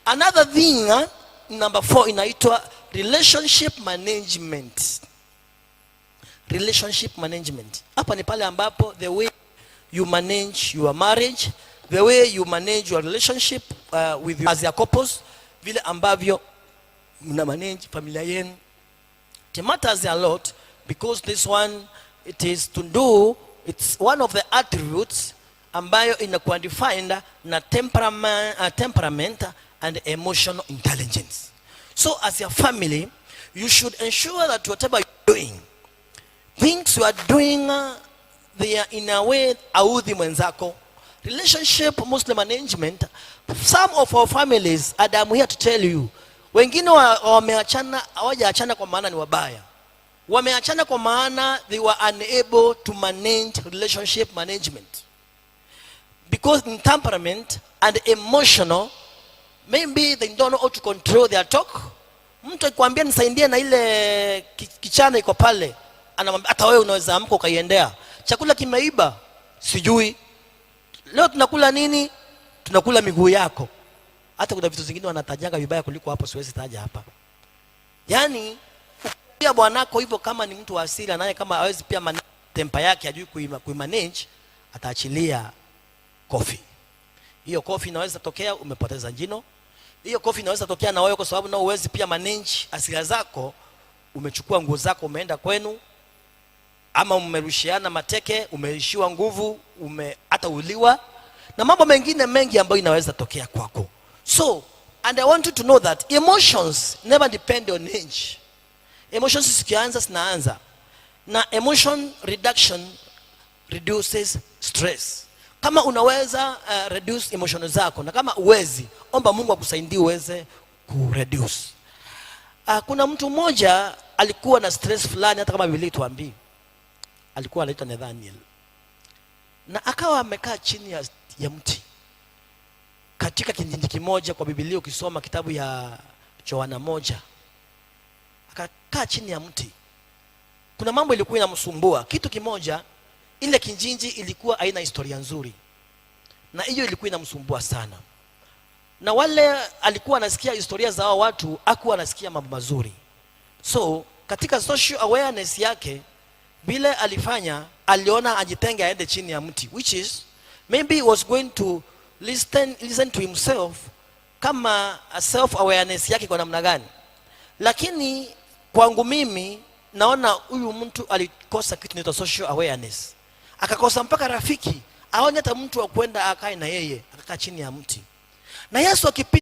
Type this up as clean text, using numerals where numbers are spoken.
Another thing, number 4, inaitwa relationship management. Relationship management. Hapa ni pale ambapo the way you manage your marriage, the way you manage your relationship with as your couples, vile ambavyo mna manage familia yenu. It matters a lot because this one, it's one of the attributes ambayo inakuwa defined na temperament and emotional intelligence. So as your family, you should ensure that whatever you're doing, things you are doing, they are in a way audhi mwenzako. Relationship Muslim management, some of our families, and I'm here to tell you, wengine wameachana, hawajaachana kwa maana ni wabaya. Wameachana kwa maana they were unable to manage relationship management. Because in temperament and emotional, maybe they don't know how to control their talk. Mtu akikwambia nisaidie na ile kichana iko pale, anamwambia hata wewe unaweza amka ukaiendea. Chakula kimeiba, sijui. Leo tunakula nini? Tunakula miguu yako. Hata kuna vitu zingine wanatajaga vibaya kuliko hapo, siwezi taja hapa. Yaani pia bwanako hivyo, kama ni mtu wa asili naye, kama hawezi pia temper yake ajui kuimanage, ataachilia kofi. Hiyo kofi inaweza tokea umepoteza jino. Hiyo kofi inaweza tokea na wewe kwa sababu na uwezi pia manage asili zako. Umechukua nguo zako umeenda kwenu, ama umerushiana mateke, umeishiwa nguvu, hata uliwa na mambo mengine mengi ambayo inaweza tokea kwako. So, and I want you to know that emotions never depend on age. Emotions zikianza zinaanza, na emotion reduction reduces stress. Kama unaweza reduce emotion zako, na kama uwezi, omba Mungu akusaidie uweze kureduce. Kuna mtu mmoja alikuwa na stress fulani, hata kama Biblia tuambii, alikuwa anaitwa Nathaniel, na akawa amekaa chini ya mti katika kijiji kimoja. Kwa Biblia ukisoma kitabu ya Yohana 1, akakaa chini ya mti. Kuna mambo ilikuwa inamsumbua. Kitu kimoja, ile kijiji ilikuwa haina historia nzuri, na hiyo ilikuwa inamsumbua sana. Na wale alikuwa anasikia historia za hao watu, hakuwa anasikia mambo mazuri. So katika social awareness yake, bila alifanya, aliona ajitenge aende chini ya mti, which is maybe he was going to listen to himself, kama self awareness yake kwa namna gani. Lakini kwangu mimi naona huyu mtu alikosa kitu inaitwa social awareness. Akakosa mpaka rafiki, aone hata mtu wa kwenda akae na yeye, akakaa chini ya mti. Na Yesu akipita